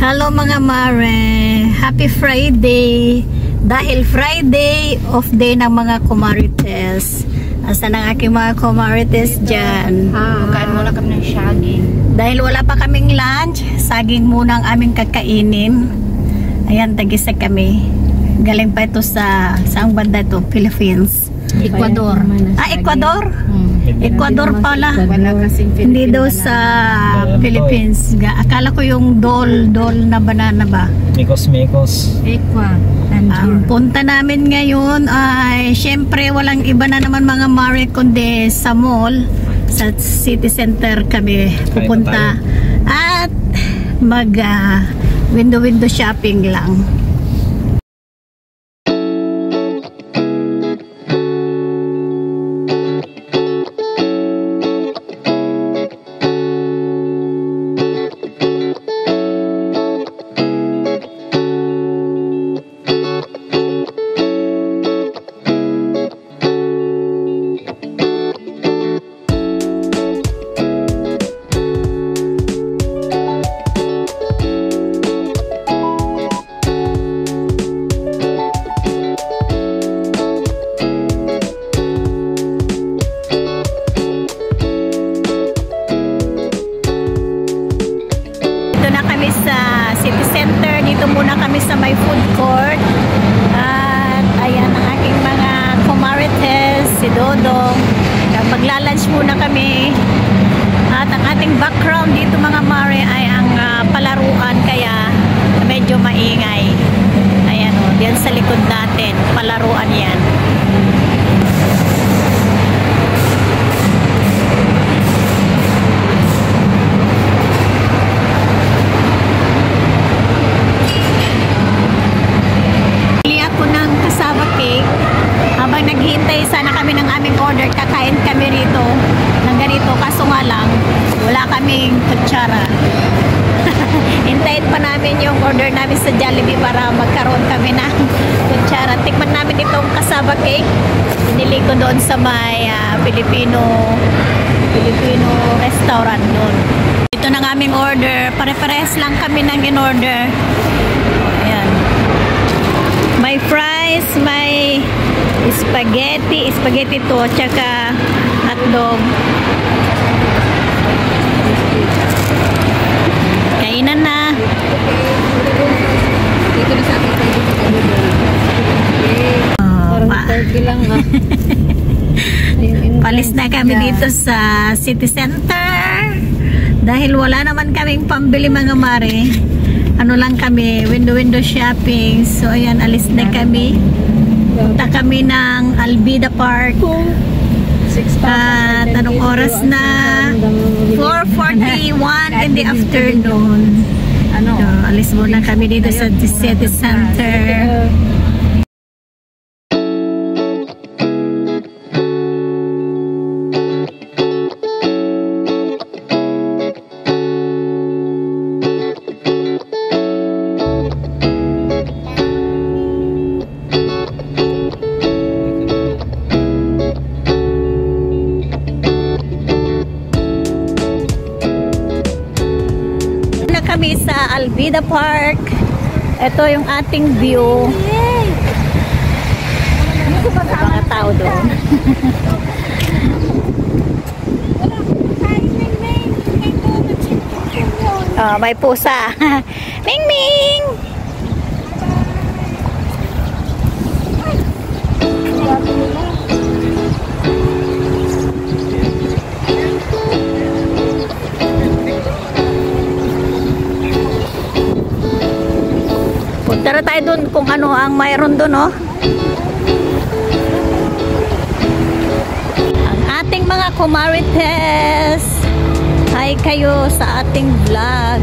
Hello mga mare, happy Friday. Dahil Friday off day ng mga kumarites. Asan ang aking mga kumarites dyan? Magkaan muna kami ng saging. Dahil wala pa kaming lunch, saging muna ang aming kakainin. Ayan, tagisa kami. Galing pa ito sa saang banda ito? Philippines. Ecuador. Ecuador? Ecuador pala. Wala kasing Hindi daw sa Philippines. Akala ko yung dol na banana ba? Mekos. Ang punta namin ngayon ay syempre walang iba na naman mga mare kundi sa mall, sa city center kami pupunta at mag window shopping lang. Dito muna kami sa may food court at ayan ang aking mga kumarites, si Dodong. Magla-lunch muna kami at ang ating background dito mga mare ay ang palaruan kaya medyo maingay. Ayan o, diyan sa likod natin palaruan yan. Habang naghihintay sana kami ng aming order, kakain kami rito ng ganito, kaso nga lang wala kaming kutsara. Hintayin pa namin yung order namin sa Jollibee para magkaroon kami ng kutsara. Tikman namin itong cassava cake, binili ko doon sa may Filipino restaurant doon. Ito ng aming order, pare-pares lang kami ng in-order. Ayan, may fries, may spaghetti to, tsaka hotdog. Kainan na. Dito na sa ating lang Palis na kami dito sa city center dahil wala naman kaming pambili mga mare. Ano lang kami, window shopping. So ayan, alis na kami. Punta kami ng Albida Park at anong oras na? 4:41 in the afternoon. So, alis muna kami dito sa city center. Kami sa Albida Park. Ito yung ating view. Mga tao doon. May pusa. Ming Ming! Punta na tayo dun kung ano ang mayroon dun, oh. Ang ating mga kumarites, hi kayo sa ating vlog.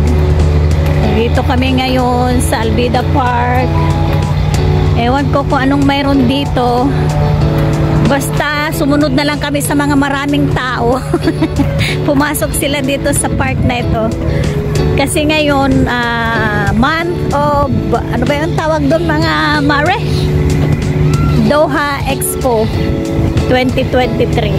Dito kami ngayon sa Albida Park. Ewan ko kung anong mayroon dito. Basta sumunod na lang kami sa mga maraming tao. Pumasok sila dito sa park na ito. Kasi ngayon, month of, ano ba yung tawag doon mga mare? Doha Expo 2023.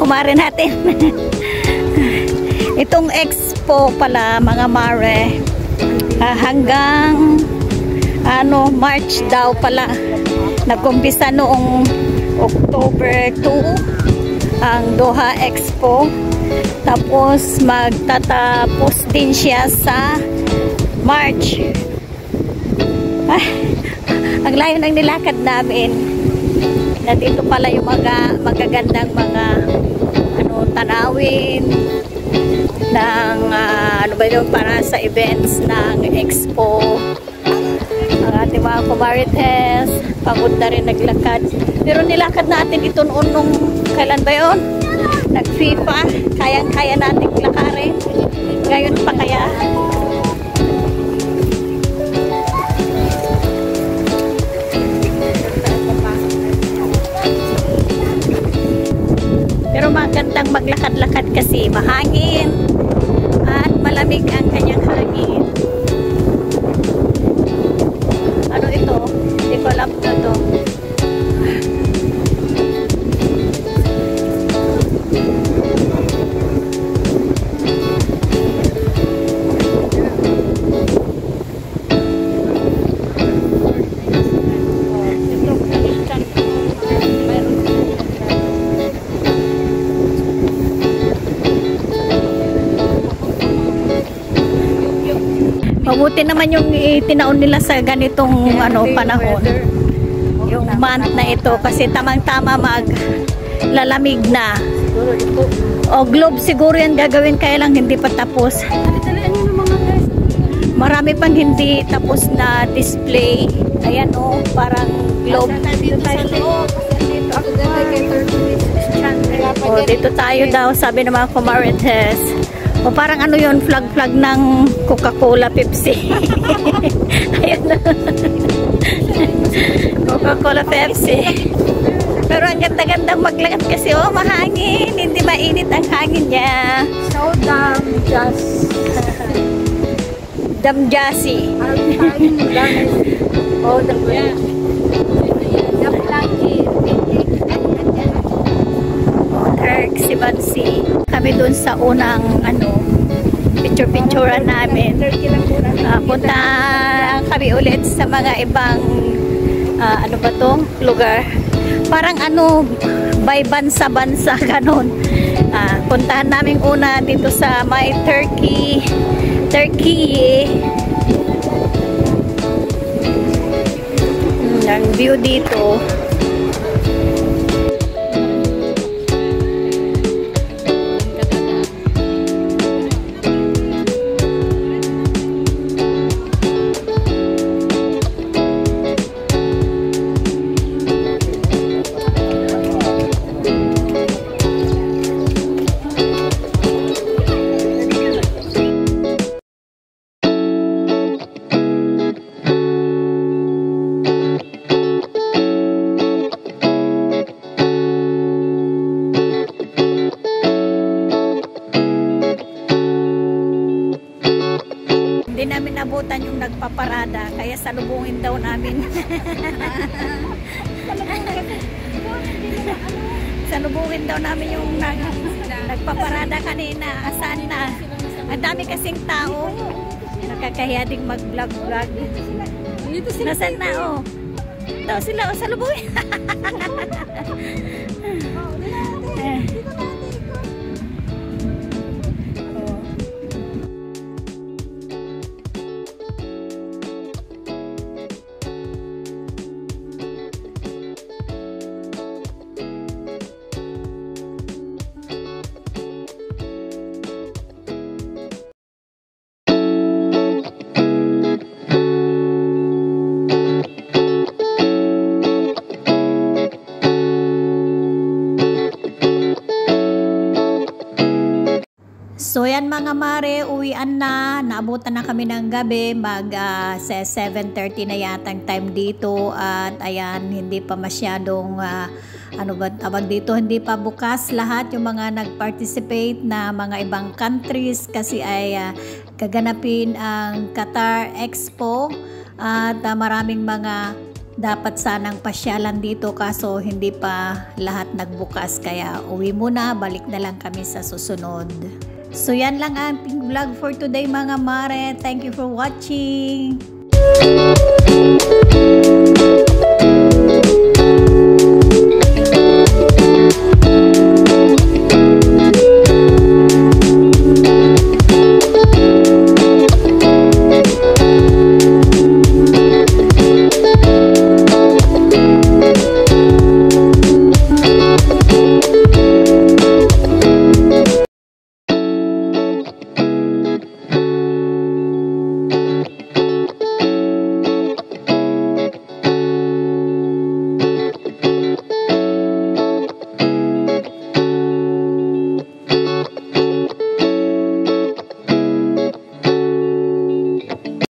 kumare natin. Itong expo pala mga mare, hanggang March daw pala. Nag-umpisa noong October 2 ang Doha Expo. Tapos magtatapos din siya sa March. Ang layo ng nilakad namin. Na dito pala yung mga magagandang mga tanawin ng para sa events ng expo. Ang ating mga kumarites, pagod na rin naglakad. Pero nilakad natin ito noon nung kailan ba yun? Nag-FIFA, kayang-kaya natin lakarin. Ngayon pa kaya? Pero magandang maglakad-lakad kasi mahangin at malamig ang kanyang hangin. Ano ito? Hindi ko alam na ito. Mabuti naman yung itinaon nila sa ganitong panahon. Yung month na ito kasi tamang-tama maglalamig na. O globe siguro yan gagawin, kaya lang hindi pa tapos. Marami pang hindi tapos na display. Ayan parang globe. Dito tayo daw, sabi ng mga kumarites. O parang yun, flag ng Coca-Cola, Pepsi. Ayan na. Coca-Cola, Pepsi. Pero ang ganda-gandang maglakad kasi mahangin. Hindi mainit ang hangin niya. So Damjasi. Oh, the blanket. Turk, Sibansi. Kami dun sa unang picture-picturean namin. Punta kami ulit sa mga ibang lugar. Parang by bansa-bansa ganun. Puntahan namin una dito sa may Turkey. Ang view dito. Hindi namin nabutan yung nagpaparada, kaya salubungin daw namin. Salubungin daw namin yung nagpaparada kanina. Asan na? Ang dami kasing tao. Nakakahiya ding mag-vlog-vlog. Nasaan na daw sila salubungin. So yan mga mare, uwian na. Naabutan na kami ng gabi. 7:30 na yata ang time dito. At ayan, hindi pa masyadong dito, hindi pa bukas lahat yung mga nag-participate na mga ibang countries kasi ay gaganapin ang Qatar Expo. At maraming mga Dapat sanang pasyalan dito kaso hindi pa lahat nagbukas kaya uwi muna, balik na lang kami sa susunod. So yan lang ang ating vlog for today mga mare. Thank you for watching.